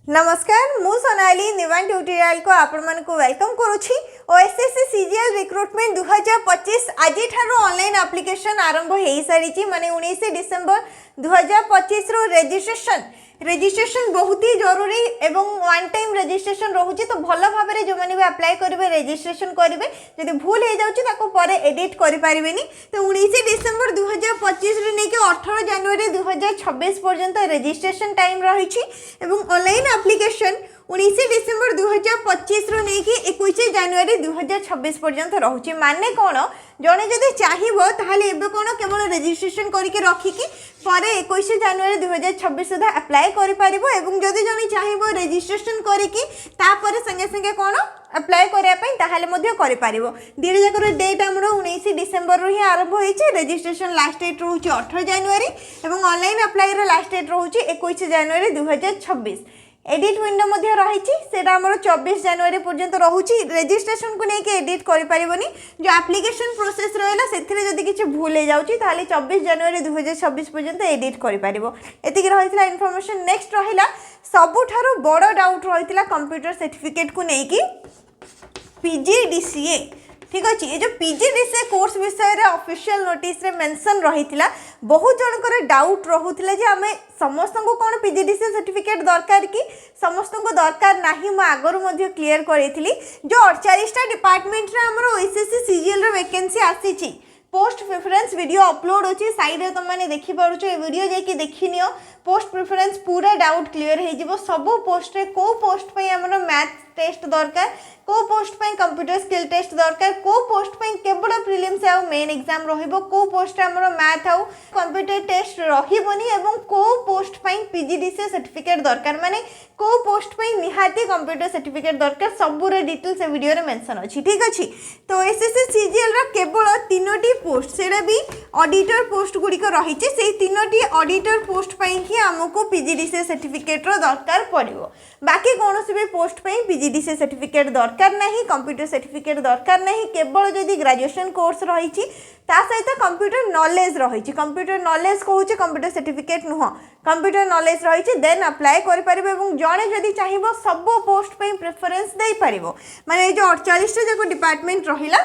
नमस्कार मु सोनाली निवान ट्यूटोरियल को आपण मन को वेलकम करूछि। ओएसएससी सीजीएल रिक्रूटमेंट 2025 आज ठारो ऑनलाइन एप्लिकेशन आरंभ हो सारी माने 19 डिसेंबर 2025 रो रजिस्ट्रेशन बहुत ही जरूरी एवं वन टाइम रजिस्ट्रेशन रोचे तो भल भाव में जो मैंने भी अप्लाई करेंगे रजिस्ट्रेशन करेंगे जब भूल हो जाए एडिट करें तो 19 डिसेंबर 2025 नहीं 18 जनवरी 2026 पर्यंत रजिस्ट्रेशन टाइम रही ऑनलाइन एप्लिकेशन 19 डिसेंबर 2025 रू नहीं 21 जनवरी 2026 पर्यंत रोचे माने कौन जड़े जदि चाहिए ताहले एबे कौन केवल रजिस्ट्रेशन करके रखिकी पर 21 जनवरी 2026 सुधा अप्लाई करि पारिबो एवं जदि जने चाहिए रजिस्ट्रेशन करके तापर संगे संगे कौन अप्लाई करिया पई ताहले मध्ये करि पारिबो। दीर जाकर डेट हमरो 19 डिसेंबर रू ही आरंभ होईचे। रजिस्ट्रेशन लास्ट डेट रहउची 18 जनवरी एवं ऑनलाइन अप्लाई रो लास्ट डेट रहउची 21 जनवरी 2026। एडिट विंडो मध्य रही सेटा हमर 24 जनवरी पर्यंत रहउची। रजिस्ट्रेशन को लेके एडिट करि पारिबोनी जो एप्लिकेशन प्रोसेस रहला सेथिरे जदि किछ भूल हे जाउची ताले 24 जनवरी 2026 पर्यंत एडिट करि पारिबो। एतिक रहितला इन्फॉर्मेशन। नेक्स्ट रहिला सबुठारो बड़ डाउट रहितला कंप्यूटर सर्टिफिकेट को लेके PGDCA ठीक अच्छे। ये जो PGDCA कोर्स विषय रे ऑफिशियल नोटिस रे मेंशन रही बहुत जनकर डाउट रोला जे आम समस्त को कौन PGDCA सर्टिफिकेट दरकार कि समस्त को दरकार नहीं मु आगु क्लीयर करी जो 48टा डिपार्टमेंट रे हमरो OSSC CGL रो वैकेंसी आसी पोस्ट प्रेफरेंस वीडियो अपलोड होची साइड रे तुम माने देखि पारुछो। ए वीडियो जे कि देखि नियो पोस्ट प्रेफरेंस पूरा डाउट क्लियर हो जिवो। सब पोस्ट रे को पोस्ट पे हमरो मैथ टेस्ट दरकार को पोस्ट पे कंप्यूटर स्किल टेस्ट दरकार को पोस्ट पे केवल प्रीलिम्स आ मेन एग्जाम रहिबो को पोस्ट हमरो मैथ आ कंप्यूटर टेस्ट रहिबोनी एवं को पोस्ट पे PGDCA सर्टिफिकेट दरकार माने को पोस्ट पे निहाती कंप्यूटर सर्टिफिकेट दरकार सबु रे डिटेल्स ए वीडियो रे मेंशन अछि ठीक अछि। तो OSSC CGL रा केवल तीनोटी पोस्ट सेरा भी ऑडिटर पोस्ट गुडी को रहिचे से तीनोटी ऑडिटर पोस्ट पे ही हमको PGDCA सर्टिफिकेट रो दरकार पड़िबो। बाकी कोनोसी भी पोस्ट पे PGDCA सर्टिफिकेट दरकार नहीं कंप्यूटर सर्टिफिकेट दरकार नहीं केवल जदि ग्रेजुएशन कोर्स रही ता सहित कंप्यूटर नॉलेज रही कंप्यूटर नॉलेज कहूँ कंप्यूटर सर्टिफिकेट नुह कंप्यूटर नॉलेज रही देन अप्लाई कर पारिबो एवं जड़े जदि चाहिए सब पोस्ट पे प्रेफरेंस दे पारिबो। माने जो 48 जाक डिपार्टमेंट रहिला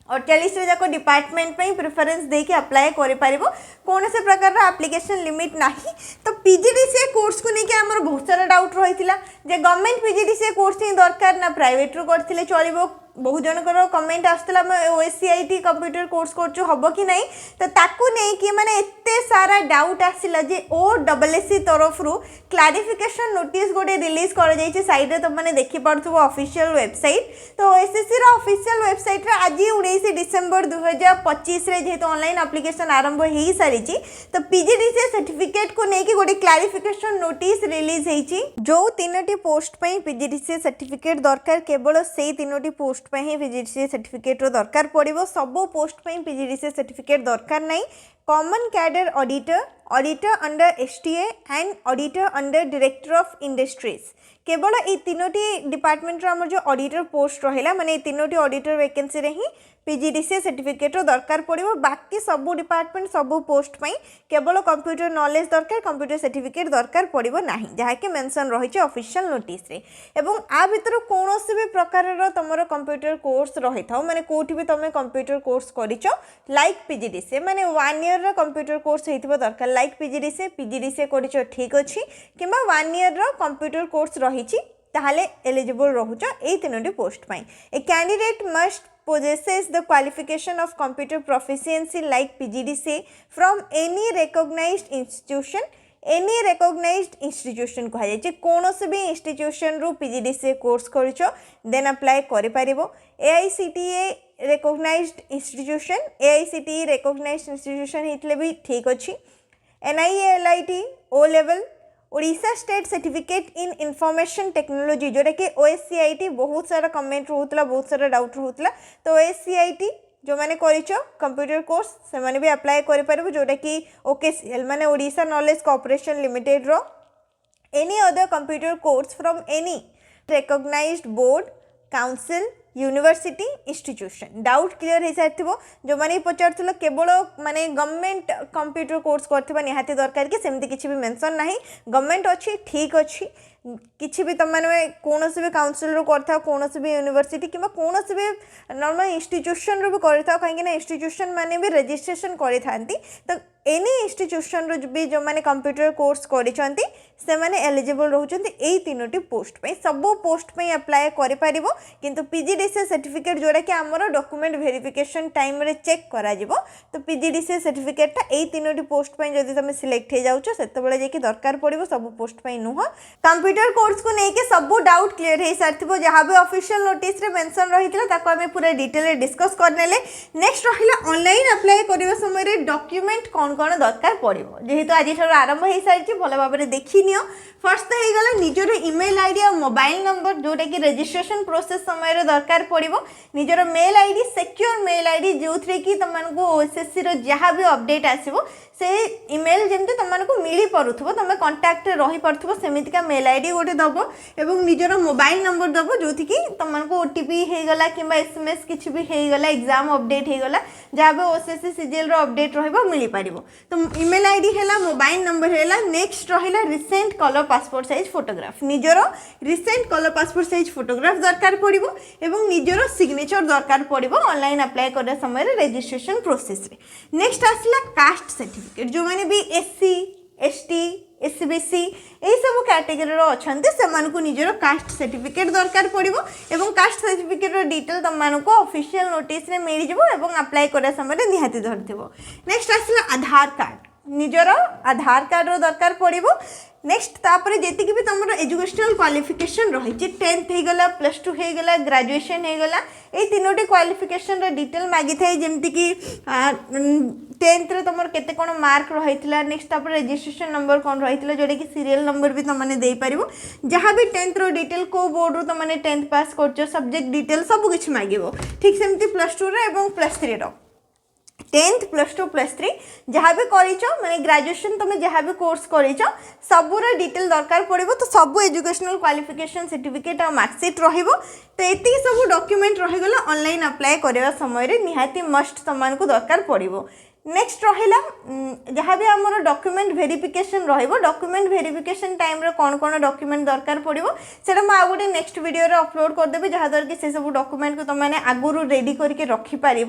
48 जाक डिपार्टमेंट पे प्रेफरेंस देके अप्लाई कर पारिबो। कौन से प्रकार एप्लिकेशन लिमिट नहीं। तो PGDCA कोर्स को लेके हमर बहुत सारा डाउट रही जे गवर्नमेंट PGDCA कोर्स ही दरकार ना प्राइवेट रू करथिले चलिबो। बहुत जनकर कमेंट आसला OSCIT कंप्यूटर कोर्स करछु हबो कि नहीं तो ताकू नहीं कि माने एते सारा डाउट आसिला जे OSSC तरफ रु क्लैरिफिकेशन नोटिस गोटे रिलीज कर जाइए साइड रे तुम माने देखि पारथुबो ऑफिशियल वेबसाइट। तो OSSC रा ऑफिशियल वेबसाइट रे आज 19 डिसेंबर 2025 रे जेहेतु ऑनलाइन एप्लिकेशन आरंभ हो सारी तो PGDCA सर्टिफिकेट को लेकिन गोटे क्लैरिफिकेशन नोटिस रिलीज होईची जो तीनोटी पोस्ट पे PGDCA सर्टिफिकेट दरकार केवल से तीनोटी पोस्ट पे ही PGDCA सर्टिफिकेट रो दरकार पड़िबो। सब पोस्ट पे PGDCA सर्टिफिकेट दरकार नहीं। Common cadre auditor auditor under STA and auditor under director of industries केवल ये तीनोटी डिपार्टमेंट रो जो ऑडिटर पोस्ट रहिला माने तीनोटी ऑडिटर वैकेंसी रे ही PGDCA सर्टिफिकेट रो दरकार पड़िबो। बाकी सब डिपार्टमेंट सब पोस्ट पे केवल कंप्यूटर नॉलेज दरकार कंप्यूटर सर्टिफिकेट दरकार पड़िबो नाही जहा कि मेंशन रही ऑफिशियल नोटिस रे। एवं आ भितर कोनोसी भी प्रकार रो तमरो कंप्यूटर कोर्स रही थाउ माने कोठी भी तमे कंप्यूटर कोर्स करिचो लाइक PGDCA माने 1 ईयर रो कंप्यूटर कोर्स हेतिबो दरकार लाइक PGDCA करिचो ठीक अछि किबा 1 ईयर रो कंप्यूटर कोर्स रहिछि ताहाले एलिजिबल रहुचो ए तीनोटी पोस्ट पे। A candidate must possesses the qualification of computer proficiency like PGDCA from any recognized institution कहा जाए कौन से भी इंस्टीट्यूशन रू PGDCA कोर्स करिचो देन अप्लाई करि पारिबो। AICTE recognized institution हितले भी ठीक अछि। NIELIT O level Odisha state certificate in information technology जोटा कि OSCIT बहुत सारा कमेंट रोला बहुत सारा डाउट रोला तो OSCIT जो मैंने करिचो कंप्यूटर कोर्स से माने भी अप्लाई करि पारिबो जोटा कि OKCL माने ओडिशा नॉलेज कॉर्पोरेशन लिमिटेड रो any other computer course from any recognised board council university institution doubt clear हो सारी जो मैंने पचार केवल माने गवर्नमेंट कंप्यूटर कोर्स करथिबा निहाती दरकार कि सेमती किछि भी मेंशन नाही गवर्नमेंट अच्छी ठीक अच्छी किसी भी तुम मैंने कौन भी काउंसिल रू कर कौन भी यूनिवर्सिटी कि कौन भी नॉर्मल इंस्टीट्यूशन रू भी कर कहीं इंस्टीट्यूशन माने भी रजिस्ट्रेशन करी तो एनी इंस्टीट्यूशन रू भी जो मैंने कंप्यूटर कोर्स करिसेंती से माने एलिजिबल रहउचंती एई तीनोटी पोस्ट पे सब पोस्ट पे अप्लाई करि परिबो किंतु पीजीडीसीए सर्टिफिकेट जोरा कि हमर डॉक्यूमेंट वेरिफिकेशन टाइम रे चेक करा जिवो तो पीजीडीसीए सर्टिफिकेट ता एई तीनोटी पोस्ट पे जदी तुम सिलेक्ट हे जाउछो सेते बेले जे कि दरकार पड़िबो सब पोस्ट पे नुह कंप्यूटर कोर्स को लेके सब डाउट क्लियर हे सारथिबो जहां भी ऑफिशियल नोटिस रे मेंशन रहितला ताको हमें पूरा डिटेल रे डिस्कस करनेले नेक्स्ट रहिला ऑनलाइन अप्लाई करबा समय रे डॉक्यूमेंट कौन कौन दरकार पड़ो जेहेतु आज आरंभ हो सारी भल भाव में देखी नियो फर्स्ट तो होगला निजर इमेल आईडी और मोबाइल नंबर जोटा कि रजिस्ट्रेशन प्रोसेस समय दरकार पड़ो निजर mail ID secure mail ID जो थे कि तुमको ओएसएससी रो जहाँ भी अपडेट आसो से इमेल जमी तुमको मिल पार्थो तुम कंटाक्ट रही पार्थो सेमितिका मेल आईडी गोटे दब और निजर मोबाइल नंबर दब जो कि तुमको ओटीपी होगला कि एसएमएस किसी भी होगला एग्जाम अपडेट होगला जहाँ भी ओएसएससी सीजीएल रो अपडेट मिल पार तो इमेल आईडी है मोबाइल नंबर है नेक्स्ट रहा recent colour passport size photograph निजर recent colour passport size photograph दरकार पड़ो एवं निजर सिग्नेचर दरकार पड़ो ऑनलाइन अप्लाई करने समय रजिस्ट्रेशन प्रोसेस रे नेक्स्ट आसला कास्ट सर्टिफिकेट जो मैंने भी एससी एसटी एससीबीसी यही सब कैटेगरी अच्छा से निजर कास्ट सर्टिफिकेट दरकार पड़ो एवं कास्ट सर्टिफिकेट डिटेल तुमको ऑफिशियल नोटिस रे मिल जाव अप्लाई करने समय निहाती धरथिबो नेक्स्ट आसला आधार कार्ड निजर आधार कार्ड दरकार पड़ो नेक्स्ट तापर जी भी तुम एजुकेशनल क्वालिफिकेशन रही 10th होगला +2 होगला ग्रेजुएशन होगला ये तीनोटी क्वालिफिकेशन डिटेल मागी थाए जमती कि 10th रे तुम केते कोन मार्क रही नेक्स्ट तापर रजिस्ट्रेशन नंबर कौन रही जोटा कि सीरियल नंबर भी तुमने दे पार जहाँ भी 10th रो डिटेल को बोर्ड रू तुमने 10th पास कर सब्जेक्ट डिटेल सब किसी मांगो ठीक सेमती +2 रे एवं +3 रो 10th +2 +3 जहाँ भी करिचो माने ग्रेजुएशन तुम जहाँ भी कोर्स करिचो सबूर डिटेल दरकार पड़ो तो सब एजुकेशनल क्वालिफिकेशन सर्टिफिकेट और मार्कशीट रहिबो तो ये सब डॉक्यूमेंट रहीगला ऑनलाइन अप्लाई करबा समय निहाती मस्ट तुमको दरकार पड़ो नेक्स्ट रहा जहाँ भी आम document verification document verification time रे कौन कौन डॉक्यूमेंट दरकार पड़ो से गोटे नेक्स्ट वीडियो रे अपलोड करदेवी जहाँद्वारा कि से सब डॉक्यूमेंट को तुमने आगुरी रेडी करके रखिपार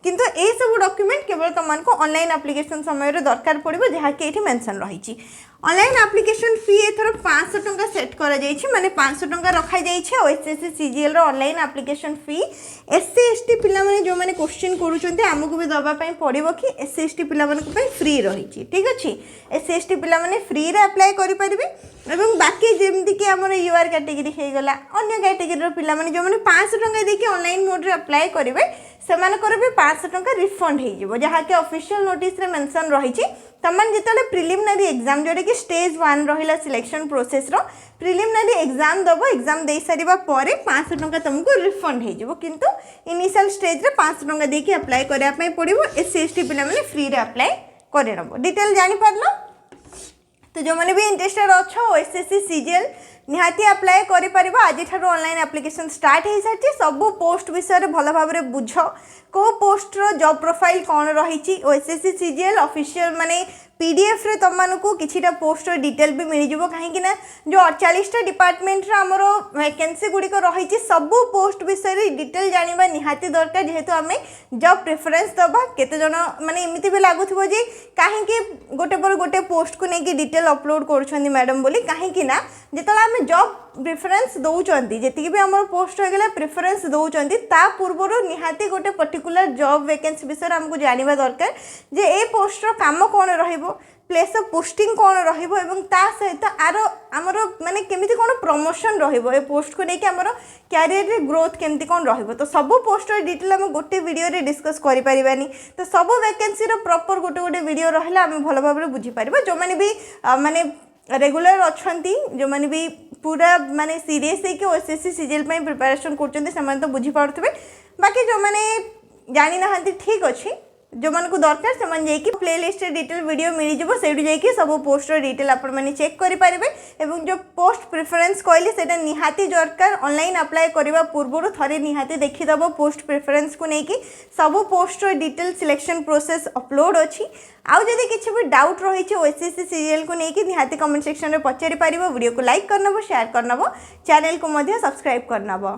किंतु ये सब डॉक्यूमेंट केवल तुमको ऑनलाइन एप्लिकेशन समय दरकार पड़ो जहाँ कि ये मेंशन रही ऑनलाइन एप्लिकेशन फी एथर 500 टंका सेट करा जाइछि माने 500 टंका रखा जाइछि ओएसएससी सीजीएल रो ऑनलाइन एप्लिकेशन फी एससी एसटी पिला माने जो माने क्वेश्चन करूचंते हमकु भी दबा पई पड़िबो कि एससी एसटी पिला माने पई फ्री रहिछि ठीक अछि एससी एसटी पिला माने फ्री रे अप्लाई करि परिबे एवं बाकी जेमति कि हमर यूआर कैटेगरी हे गला अन्य कैटेगरी रो पिला माने जो माने 500 टंका देके ऑनलाइन मोड रे अप्लाई करिवे सेमानकर भी 500 टंका रिफंड हो जाए जहाँ कि ऑफिशियल नोटिस रे मेंशन रही तमन जिते प्रिलिमिनरी एग्जाम जोटा कि स्टेज 1 रहा सिलेक्शन प्रोसेस रो प्रिलिमिनरी एग्जाम दब एग्जाम दे सारिबा परे 500 टंका तुमको रिफंड हो जाए किंतु इनिशियल स्टेज रे 500 टंका देके अप्लाई करबा पई पड़िबो एससी एसटी पिला माने फ्री रे अप्लाई करे नबो डिटेल जानि पारलो तो जो मैंने भी इंटरेस्टेड अच्छो ओएसएससी सीजीएल निहाती अप्लाई करि परिबो आज ठारो ऑनलाइन एप्लिकेशन स्टार्ट हो सारी सब पोस्ट विषय में भल भाव में बुझ को पोस्ट रो जॉब प्रोफाइल कौन रही ओएसएससी सीजीएल ऑफिशियल माने पीडीएफ रे तुमको किछिटा पोस्ट डिटेल भी मिल जाव कहीं जो 48टा डिपार्टमेंट आमर वैकेंसी गुड़िक रही सब पोस्ट विषय डिटेल जाना निहाती दरकार जेहेतु आम जॉब प्रेफरेंस दबा केते जन माने एमती भी लगुव जे कहीं गोटे पर गोटे पोस्ट को लेकिन डिटेल अपलोड कर मैडम बोली कहीं जिते आम जॉब प्रेफरेंस दौरान जी भी आम पोस्ट होगा प्रेफरेंस दौरान ता पूर्व निहाती गोटे पर्टिकुलर जॉब वैकेंसी विषय आमको जानवा दरकार जे ए पोस्टर काम कौन रहिबो प्लेस ऑफ पोस्टिंग कौन रहिबो एवं ता सहित आर आमर माने केमिति कौन प्रमोशन रहिबो ए पोस्ट को लेके आमर कैरियर रे ग्रोथ केमिति कौन रहिबो तो सब पोस्टर डिटेल हम गोटे वीडियो रे डिस्कस करि परिबानी तो सब वैकेंसी रो प्रॉपर गोटे गोटे वीडियो रहला हम भलो भाबरे बुझी परिबा जो माने भी माने रेगुलर अच्छी जो मैंने भी पूरा माने सीरीयस है कि ओएसएससी सीजीएल में प्रिपरेशन कर तो बुझी पार्थ्वे बाकी जो मैंने जानी ना ठीक अच्छी जो मन को दरकार से मन जाइए प्ले लिस्ट डिटेल वीडियो मिल जाव से जाइए सब पोस्ट डिटेल आप चेक करेंगे। एवं जो पोस्ट प्रिफरेंस कहली से निहाती दरकार ऑनलाइन अप्लाई करने पूर्व थे निहाती देखीदब पोस्ट प्रिफरेंस को लेकिन सब post detail selection process upload अच्छी। आउ जदि किसी भी डाउट रही ओएसएससी सीजीएल को लेकिन निहाती कमेंट सेक्शन में पचारि पारिबो। वीडियो को लाइक करनबो, शेयर करनबो, चैनल को सब्सक्राइब करनबो।